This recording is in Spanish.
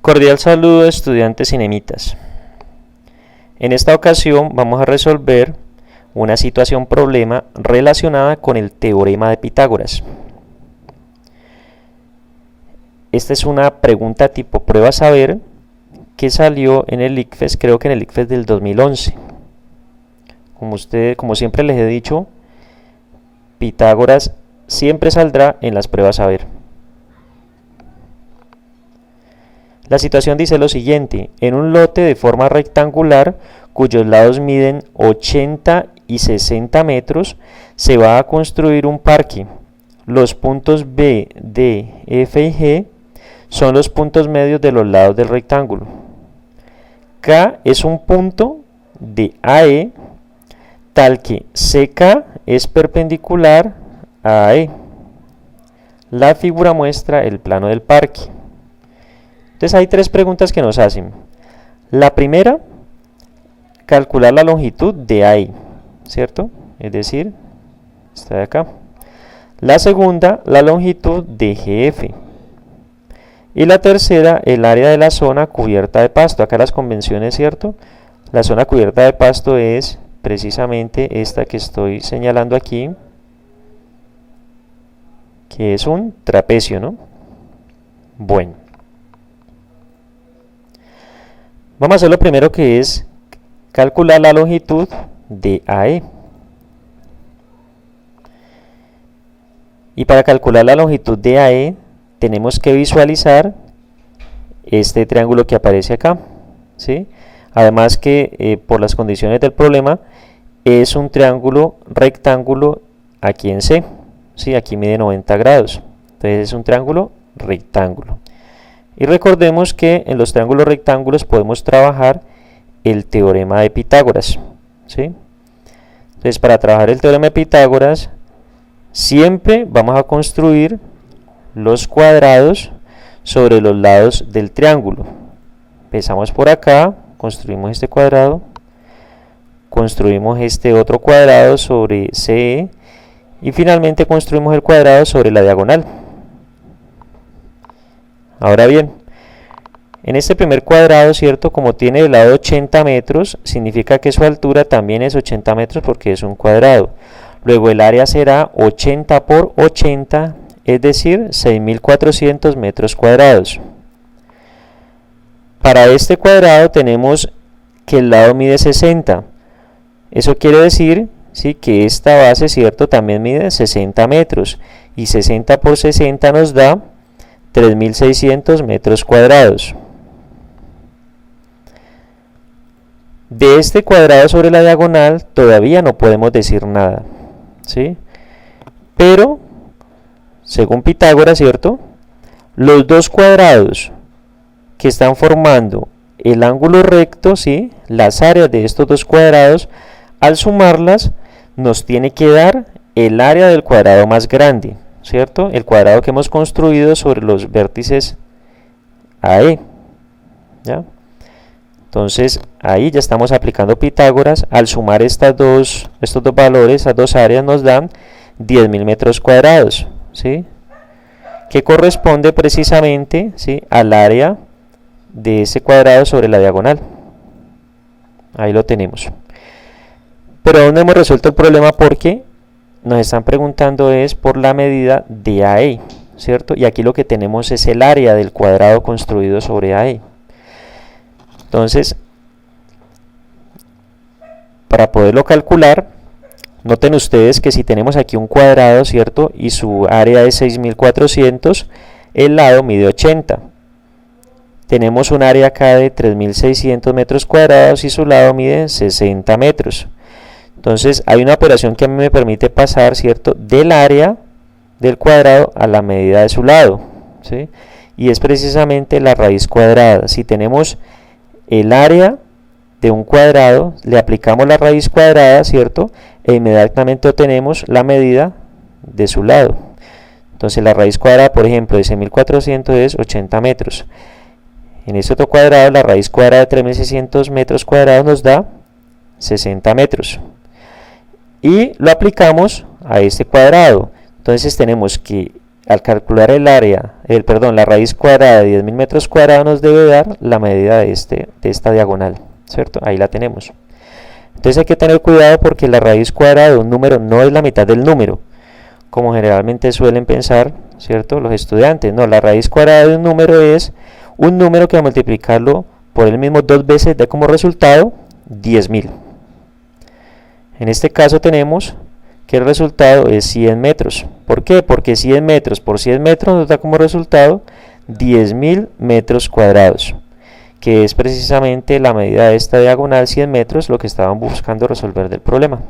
Cordial saludo, estudiantes cinemitas. En esta ocasión vamos a resolver una situación problema relacionada con el teorema de Pitágoras. Esta es una pregunta tipo prueba saber que salió en el ICFES, creo que en el ICFES del 2011. Como siempre les he dicho, Pitágoras siempre saldrá en las pruebas saber. La situación dice lo siguiente: en un lote de forma rectangular cuyos lados miden 80 y 60 metros, se va a construir un parque. Los puntos B, D, F y G son los puntos medios de los lados del rectángulo. K es un punto de AE tal que CK es perpendicular a AE. La figura muestra el plano del parque. Entonces hay tres preguntas que nos hacen. La primera, calcular la longitud de AE, ¿cierto? Es decir, esta de acá. La segunda, la longitud de GF. Y la tercera, el área de la zona cubierta de pasto. Acá las convenciones, ¿cierto? La zona cubierta de pasto es precisamente esta que estoy señalando aquí, que es un trapecio, ¿no? Bueno. Vamos a hacer lo primero, que es calcular la longitud de AE. Y para calcular la longitud de AE tenemos que visualizar este triángulo que aparece acá, ¿sí? Además que por las condiciones del problema es un triángulo rectángulo aquí en C, ¿sí? Aquí mide 90 grados, entonces es un triángulo rectángulo. Y recordemos que en los triángulos rectángulos podemos trabajar el teorema de Pitágoras, ¿sí? Entonces, para trabajar el teorema de Pitágoras, siempre vamos a construir los cuadrados sobre los lados del triángulo. Empezamos por acá, construimos este cuadrado, construimos este otro cuadrado sobre CE y finalmente construimos el cuadrado sobre la diagonal. Ahora bien, en este primer cuadrado, ¿cierto? Como tiene el lado 80 metros, significa que su altura también es 80 metros porque es un cuadrado. Luego el área será 80 por 80, es decir, 6.400 metros cuadrados. Para este cuadrado tenemos que el lado mide 60. Eso quiere decir, ¿sí?, que esta base, ¿cierto?, también mide 60 metros. Y 60 por 60 nos da 3.600 metros cuadrados. De este cuadrado sobre la diagonal todavía no podemos decir nada, ¿sí? Pero, según Pitágoras, ¿cierto?, los dos cuadrados que están formando el ángulo recto, ¿sí?, las áreas de estos dos cuadrados, al sumarlas, nos tiene que dar el área del cuadrado más grande, ¿cierto? El cuadrado que hemos construido sobre los vértices AE, ¿ya? Entonces ahí ya estamos aplicando Pitágoras. Al sumar estos dos valores, estas dos áreas, nos dan 10.000 metros cuadrados, ¿sí?, que corresponde precisamente, ¿sí?, al área de ese cuadrado sobre la diagonal. Ahí lo tenemos. Pero aún no hemos resuelto el problema porque nos están preguntando es por la medida de AE, ¿cierto? Y aquí lo que tenemos es el área del cuadrado construido sobre AE. Entonces, para poderlo calcular, noten ustedes que si tenemos aquí un cuadrado, ¿cierto?, y su área es 6.400, el lado mide 80. Tenemos un área acá de 3.600 metros cuadrados y su lado mide 60 metros. Entonces hay una operación que a mí me permite pasar, ¿cierto?, del área del cuadrado a la medida de su lado, ¿sí?, y es precisamente la raíz cuadrada. Si tenemos el área de un cuadrado, le aplicamos la raíz cuadrada, ¿cierto?, e inmediatamente obtenemos la medida de su lado. Entonces la raíz cuadrada, por ejemplo, de 6.400 es 80 metros. En este otro cuadrado, la raíz cuadrada de 3.600 metros cuadrados nos da 60 metros. Y lo aplicamos a este cuadrado. Entonces tenemos que al calcular el área, la raíz cuadrada de 10.000 metros cuadrados nos debe dar la medida de esta diagonal, ¿cierto? Ahí la tenemos. Entonces hay que tener cuidado porque la raíz cuadrada de un número no es la mitad del número, como generalmente suelen pensar, ¿cierto?, los estudiantes. No, la raíz cuadrada de un número es un número que al multiplicarlo por el mismo dos veces da como resultado 10.000. En este caso tenemos que el resultado es 100 metros. ¿Por qué? Porque 100 metros por 100 metros nos da como resultado 10.000 metros cuadrados, que es precisamente la medida de esta diagonal 100 metros, lo que estaban buscando resolver del problema.